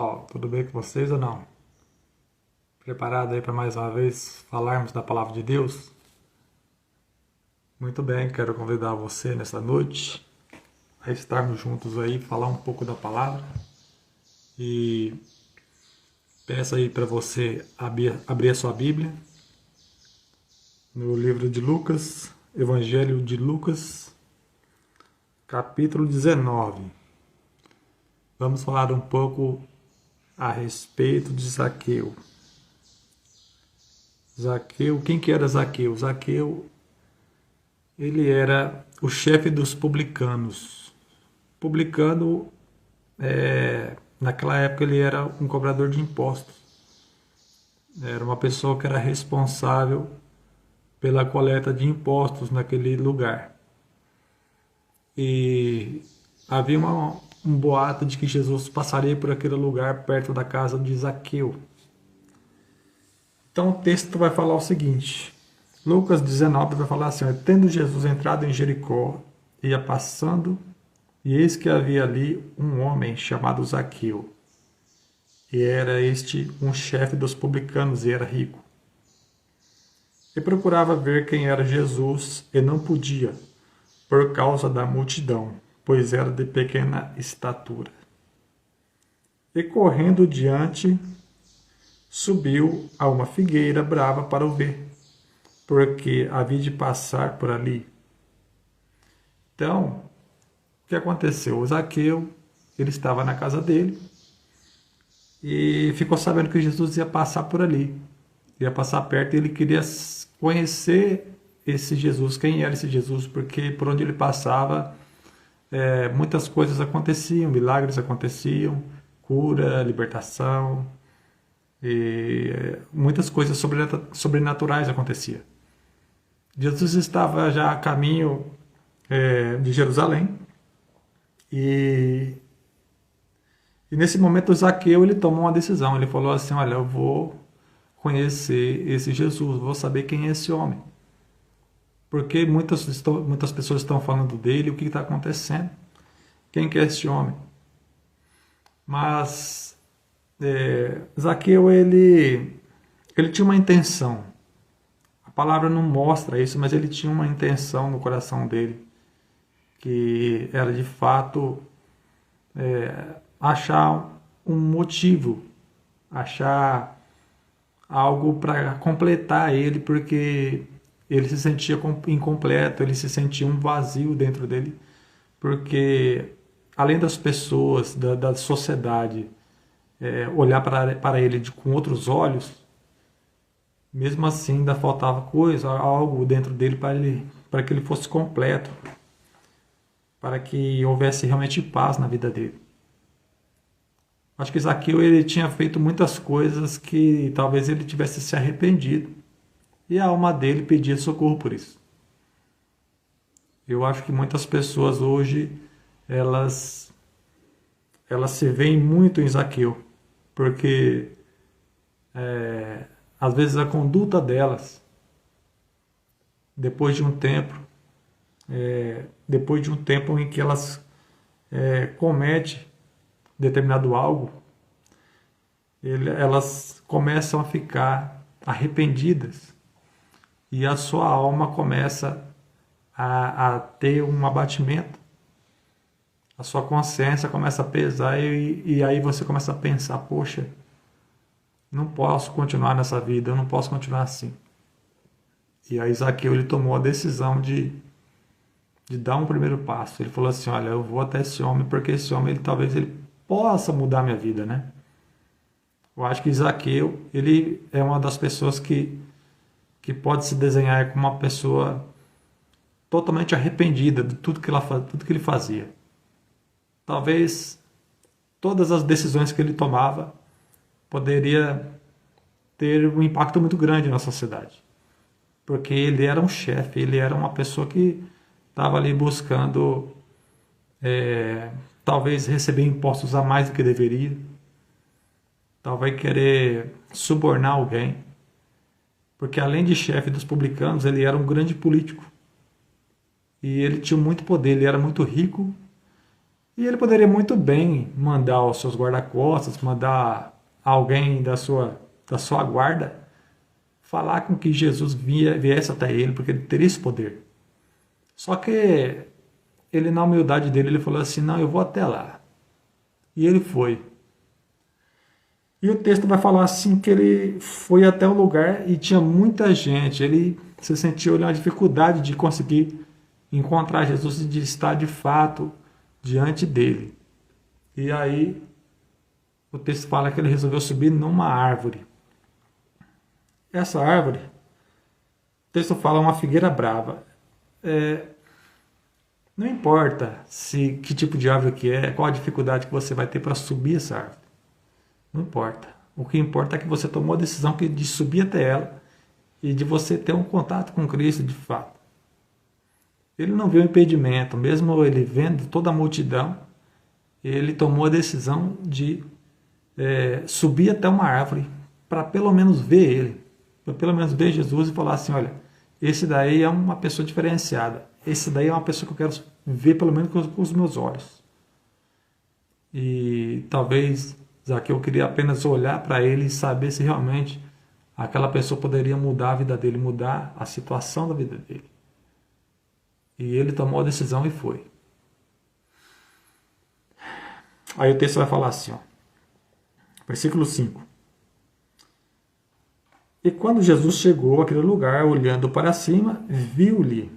Ó, tudo bem com vocês ou não? Preparado aí para mais uma vez falarmos da palavra de Deus? Muito bem, quero convidar você nessa noite a estarmos juntos aí, falar um pouco da palavra e peço aí para você abrir a sua Bíblia no livro de Lucas, Evangelho de Lucas, capítulo 19. Vamos falar um pouco a respeito de Zaqueu. Zaqueu, quem que era Zaqueu? Zaqueu, ele era o chefe dos publicanos. Publicano, naquela época, ele era um cobrador de impostos. Era uma pessoa que era responsável pela coleta de impostos naquele lugar. E havia um boato de que Jesus passaria por aquele lugar perto da casa de Zaqueu. Então o texto vai falar o seguinte: Lucas 19 vai falar assim: tendo Jesus entrado em Jericó, ia passando, e eis que havia ali um homem chamado Zaqueu. E era este um chefe dos publicanos e era rico. E procurava ver quem era Jesus e não podia, por causa da multidão, pois era de pequena estatura. E correndo diante, subiu a uma figueira brava para o ver, porque havia de passar por ali. Então, o que aconteceu? O Zaqueu, ele estava na casa dele e ficou sabendo que Jesus ia passar por ali, ia passar perto, e ele queria conhecer esse Jesus, quem era esse Jesus, porque por onde ele passava, muitas coisas aconteciam, milagres aconteciam, cura, libertação, e muitas coisas sobrenaturais aconteciam. Jesus estava já a caminho de Jerusalém e nesse momento Zaqueu ele tomou uma decisão. Ele falou assim: olha, eu vou conhecer esse Jesus, vou saber quem é esse homem, porque muitas pessoas estão falando dele, o que está acontecendo, quem que é esse homem. Mas Zaqueu ele tinha uma intenção. A palavra não mostra isso, mas ele tinha uma intenção no coração dele, que era de fato achar um motivo, achar algo para completar ele, porque ele se sentia incompleto, ele se sentia um vazio dentro dele, porque além das pessoas, da sociedade, olhar para ele com outros olhos, mesmo assim ainda faltava coisa, algo dentro dele para que ele fosse completo, para que houvesse realmente paz na vida dele. Acho que Zaqueu ele tinha feito muitas coisas que talvez ele tivesse se arrependido, e a alma dele pedia socorro por isso. Eu acho que muitas pessoas hoje elas se veem muito em Zaqueu, porque às vezes a conduta delas, depois de um tempo, depois de um tempo em que elas cometem determinado algo, elas começam a ficar arrependidas e a sua alma começa a ter um abatimento, a sua consciência começa a pesar e aí você começa a pensar: poxa, não posso continuar nessa vida, eu não posso continuar assim. E aí Zaqueu ele tomou a decisão de dar um primeiro passo. Ele falou assim: olha, eu vou até esse homem, porque esse homem talvez ele possa mudar a minha vida, né? Eu acho que Zaqueu ele é uma das pessoas que pode se desenhar como uma pessoa totalmente arrependida de tudo que ele fazia. Talvez todas as decisões que ele tomava poderia ter um impacto muito grande na sociedade, porque ele era um chefe, ele era uma pessoa que estava ali buscando talvez receber impostos a mais do que deveria, talvez querer subornar alguém, porque além de chefe dos publicanos, ele era um grande político e ele tinha muito poder, ele era muito rico E ele poderia muito bem mandar os seus guarda-costas, mandar alguém da sua guarda falar com que Jesus viesse até ele, porque ele teria esse poder. Só que ele, na humildade dele, ele falou assim: não, eu vou até lá. E ele foi. E o texto vai falar assim que ele foi até o lugar e tinha muita gente. Ele se sentiu uma dificuldade de conseguir encontrar Jesus e de estar de fato diante dele. E aí o texto fala que ele resolveu subir numa árvore. Essa árvore, o texto fala uma figueira brava. Não importa se que tipo de árvore que é, qual a dificuldade que você vai ter para subir essa árvore. Não importa. O que importa é que você tomou a decisão de subir até ela e de você ter um contato com Cristo de fato. Ele não viu impedimento, mesmo ele vendo toda a multidão, ele tomou a decisão de subir até uma árvore para pelo menos ver ele, para pelo menos ver Jesus e falar assim: olha, esse daí é uma pessoa diferenciada, esse daí é uma pessoa que eu quero ver pelo menos com os meus olhos. E talvez Zaqueu queria apenas olhar para ele e saber se realmente aquela pessoa poderia mudar a vida dele, mudar a situação da vida dele. E ele tomou a decisão e foi. Aí o texto vai falar assim, ó, versículo 5. E quando Jesus chegou àquele lugar, olhando para cima, viu-lhe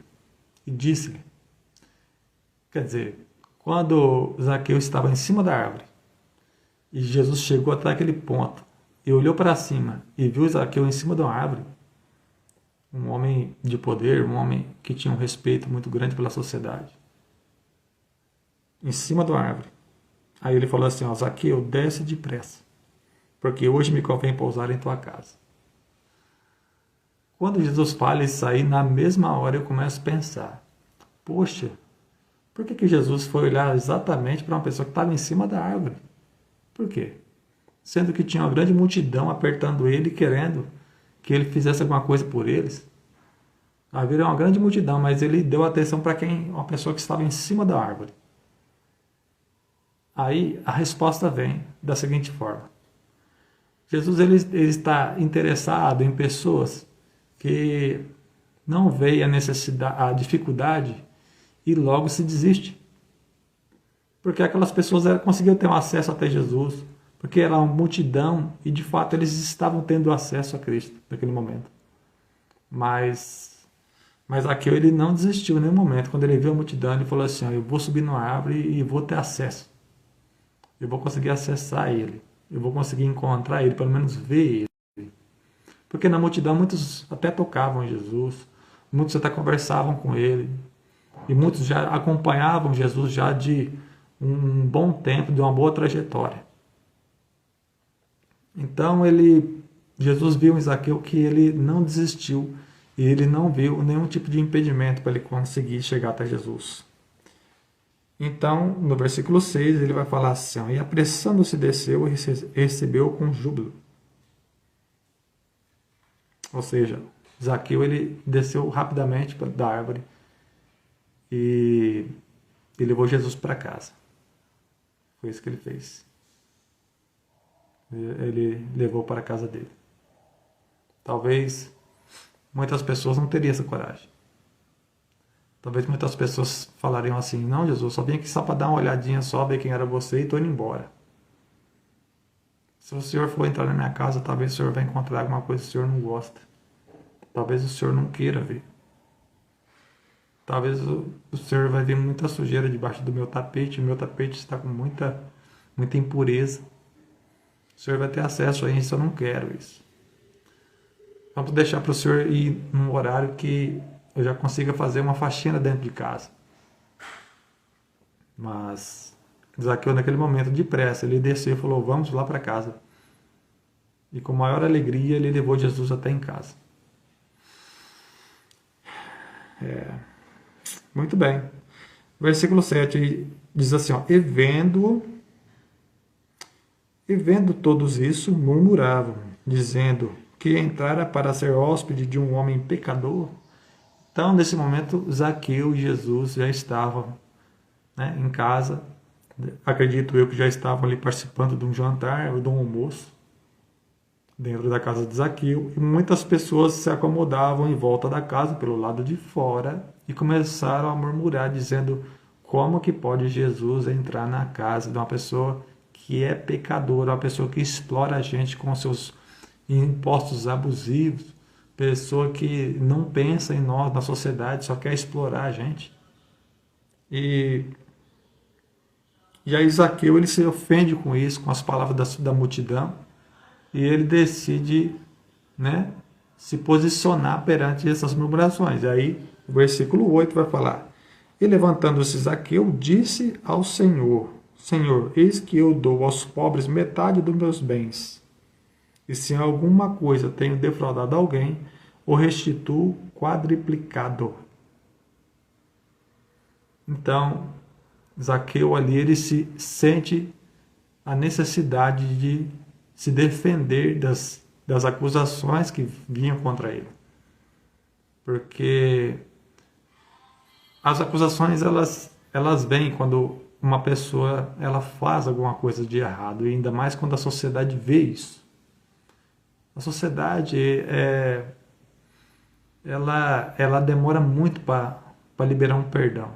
e disse-lhe. Quer dizer, quando Zaqueu estava em cima da árvore, e Jesus chegou até aquele ponto, e olhou para cima, e viu Zaqueu em cima de uma árvore, um homem de poder, um homem que tinha um respeito muito grande pela sociedade, em cima de uma árvore. Aí ele falou assim, ó, Zaqueu, desce depressa, porque hoje me convém pousar em tua casa. Quando Jesus fala isso aí, na mesma hora eu começo a pensar, poxa, por que Jesus foi olhar exatamente para uma pessoa que estava em cima da árvore? Por quê? Sendo que tinha uma grande multidão apertando ele, querendo que ele fizesse alguma coisa por eles. Havia uma grande multidão, mas ele deu atenção para uma pessoa que estava em cima da árvore. Aí a resposta vem da seguinte forma. Jesus ele está interessado em pessoas que não veem a necessidade, a dificuldade e logo se desiste. Porque aquelas pessoas conseguiam ter um acesso até Jesus, porque era uma multidão e de fato eles estavam tendo acesso a Cristo naquele momento. Mas Zaqueu ele não desistiu em nenhum momento. Quando ele viu a multidão, ele falou assim, eu vou subir numa árvore e vou ter acesso. Eu vou conseguir acessar ele. Eu vou conseguir encontrar ele, pelo menos ver ele. Porque na multidão muitos até tocavam Jesus, muitos até conversavam com ele, e muitos já acompanhavam Jesus já de um bom tempo, de uma boa trajetória. Então Jesus viu em Zaqueu que ele não desistiu e ele não viu nenhum tipo de impedimento para ele conseguir chegar até Jesus. Então, no versículo 6, ele vai falar assim, e apressando-se desceu e recebeu com júbilo. Ou seja, Zaqueu ele desceu rapidamente da árvore e levou Jesus para casa. Foi isso que ele fez. Ele levou para a casa dele. Talvez muitas pessoas não teriam essa coragem. Talvez muitas pessoas falariam assim, não, Jesus, só vim aqui só para dar uma olhadinha só, ver quem era você e estou indo embora. Se o senhor for entrar na minha casa, talvez o senhor vai encontrar alguma coisa que o senhor não gosta. Talvez o senhor não queira ver. Talvez o senhor vai ver muita sujeira debaixo do meu tapete, o meu tapete está com muita impureza. O senhor vai ter acesso a isso, eu não quero isso. Vamos deixar para o senhor ir num horário que eu já consiga fazer uma faxina dentro de casa. Mas Zaqueu naquele momento, depressa, ele desceu e falou, vamos lá para casa. E com maior alegria ele levou Jesus até em casa. Muito bem. Versículo 7 diz assim, ó, e vendo todos isso, murmuravam, dizendo que entrara para ser hóspede de um homem pecador. Então, nesse momento, Zaqueu e Jesus já estavam, em casa, acredito eu que já estavam ali participando de um jantar ou de um almoço dentro da casa de Zaqueu, e muitas pessoas se acomodavam em volta da casa, pelo lado de fora, e começaram a murmurar, dizendo: como que pode Jesus entrar na casa de uma pessoa que é pecadora, uma pessoa que explora a gente com seus impostos abusivos, pessoa que não pensa em nós, na sociedade, só quer explorar a gente. E aí Zaqueu, ele se ofende com isso, com as palavras da multidão, e ele decide, né, se posicionar perante essas murmurações. E aí o versículo 8 vai falar: e levantando-se Zaqueu, disse ao Senhor: Senhor, eis que eu dou aos pobres metade dos meus bens, e se em alguma coisa tenho defraudado alguém, o restituo quadriplicado. Então, Zaqueu ali, ele se sente a necessidade de se defender das acusações que vinham contra ele. Porque as acusações, elas vêm quando uma pessoa ela faz alguma coisa de errado, e ainda mais quando a sociedade vê isso. A sociedade ela demora muito para liberar um perdão.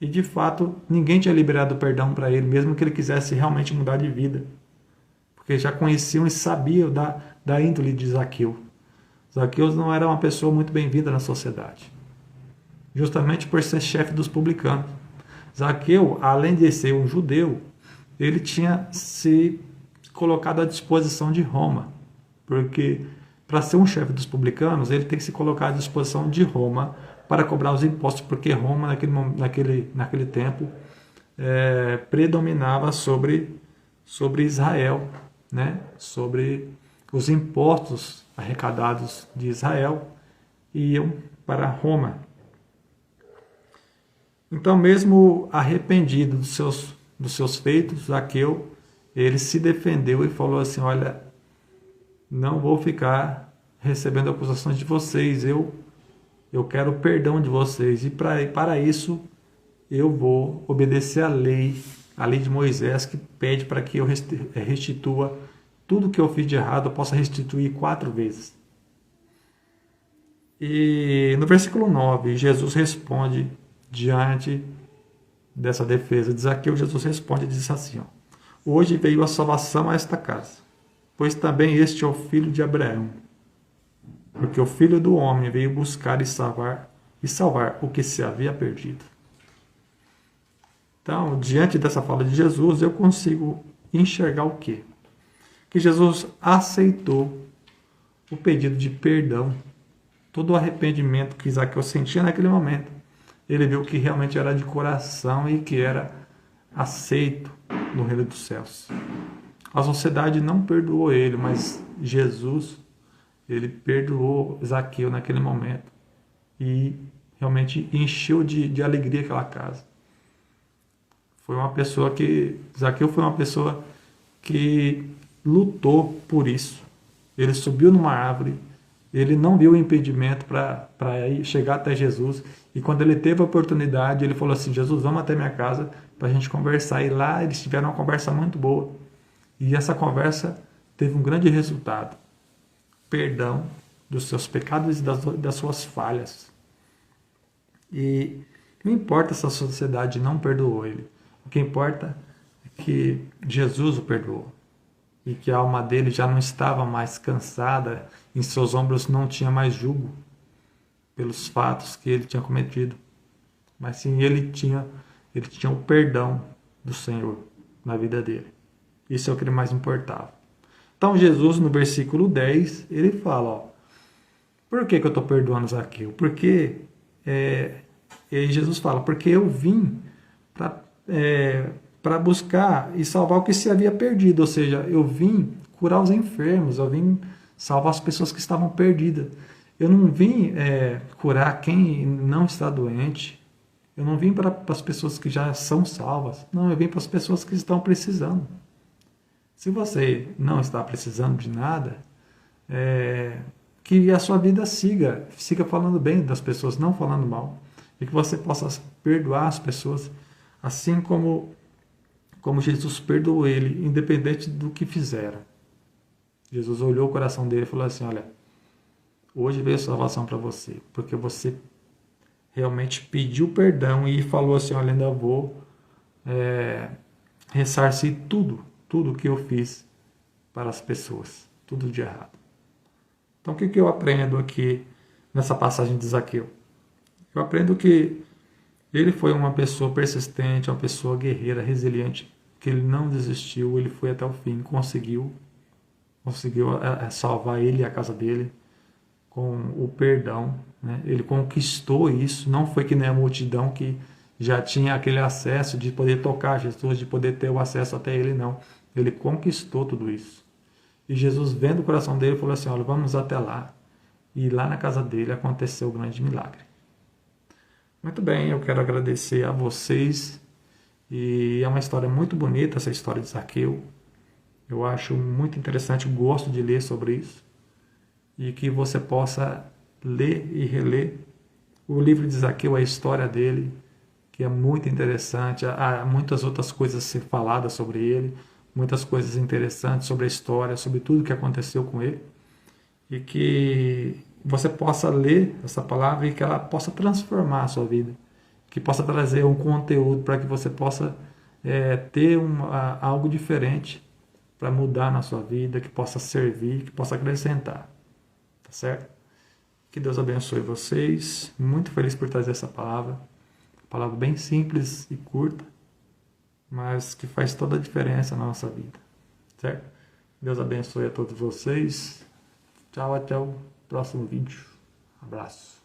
E de fato, ninguém tinha liberado o perdão para ele, mesmo que ele quisesse realmente mudar de vida. Porque já conheciam e sabiam da índole de Zaqueu. Zaqueu não era uma pessoa muito bem-vinda na sociedade, justamente por ser chefe dos publicanos. Zaqueu, além de ser um judeu, ele tinha se colocado à disposição de Roma, porque para ser um chefe dos publicanos, ele tem que se colocar à disposição de Roma para cobrar os impostos, porque Roma, naquele tempo, predominava sobre Israel, né? Sobre os impostos arrecadados de Israel iam para Roma. Então, mesmo arrependido dos seus feitos, Zaqueu, ele se defendeu e falou assim: olha, não vou ficar recebendo acusações de vocês, eu quero o perdão de vocês, e para isso eu vou obedecer a lei de Moisés, que pede para que eu restitua tudo que eu fiz de errado, eu possa restituir 4 vezes. E no versículo 9, Jesus responde diante dessa defesa de Zaqueu. Jesus responde e diz assim: hoje veio a salvação a esta casa, pois também este é o filho de Abraão, porque o Filho do Homem veio buscar e salvar o que se havia perdido. Então, diante dessa fala de Jesus, eu consigo enxergar o quê? Que Jesus aceitou o pedido de perdão, todo o arrependimento que Zaqueu sentia naquele momento. Ele viu que realmente era de coração e que era aceito no reino dos céus. A sociedade não perdoou ele, mas Jesus, ele perdoou Zaqueu naquele momento e realmente encheu de alegria aquela casa. Zaqueu foi uma pessoa que lutou por isso. Ele subiu numa árvore, ele não viu o impedimento para chegar até Jesus, e quando ele teve a oportunidade, ele falou assim: Jesus, vamos até minha casa para a gente conversar. E lá eles tiveram uma conversa muito boa, e essa conversa teve um grande resultado: perdão dos seus pecados e das suas falhas. E não importa se a sociedade não perdoou ele, o que importa é que Jesus o perdoou, e que a alma dele já não estava mais cansada, em seus ombros não tinha mais jugo pelos fatos que ele tinha cometido, mas sim ele tinha o perdão do Senhor na vida dele. Isso é o que mais importava. Então Jesus, no versículo 10, ele fala: por que eu estou perdoando Zaqueu? Porque Jesus fala: porque eu vim para buscar e salvar o que se havia perdido. Ou seja, eu vim curar os enfermos, eu vim salvar as pessoas que estavam perdidas. Eu não vim curar quem não está doente. Eu não vim para as pessoas que já são salvas. Não, eu vim para as pessoas que estão precisando. Se você não está precisando de nada, que a sua vida siga falando bem das pessoas, não falando mal. E que você possa perdoar as pessoas, assim como como Jesus perdoou ele, independente do que fizeram. Jesus olhou o coração dele e falou assim: olha, hoje veio a salvação para você, porque você realmente pediu perdão e falou assim: olha, ainda vou ressarcir tudo que eu fiz para as pessoas, tudo de errado. Então o que eu aprendo aqui nessa passagem de Zaqueu? Eu aprendo que ele foi uma pessoa persistente, uma pessoa guerreira, resiliente, que ele não desistiu, ele foi até o fim, conseguiu salvar ele e a casa dele com o perdão, né? Ele conquistou isso, não foi que nem a multidão que já tinha aquele acesso de poder tocar Jesus, de poder ter o acesso até ele, não. Ele conquistou tudo isso. E Jesus, vendo o coração dele, falou assim: olha, vamos até lá. E lá na casa dele aconteceu o grande milagre. Muito bem, eu quero agradecer a vocês. E é uma história muito bonita, essa história de Zaqueu. Eu acho muito interessante, gosto de ler sobre isso. E que você possa ler e reler o livro de Zaqueu, a história dele, que é muito interessante. Há muitas outras coisas a ser faladas sobre ele, muitas coisas interessantes sobre a história, sobre tudo que aconteceu com ele. E que você possa ler essa palavra e que ela possa transformar a sua vida. Que possa trazer um conteúdo para que você possa ter algo diferente para mudar na sua vida, que possa servir, que possa acrescentar. Tá certo? Que Deus abençoe vocês. Muito feliz por trazer essa palavra. Palavra bem simples e curta, mas que faz toda a diferença na nossa vida. Certo? Deus abençoe a todos vocês. Tchau, até o próximo vídeo. Abraço.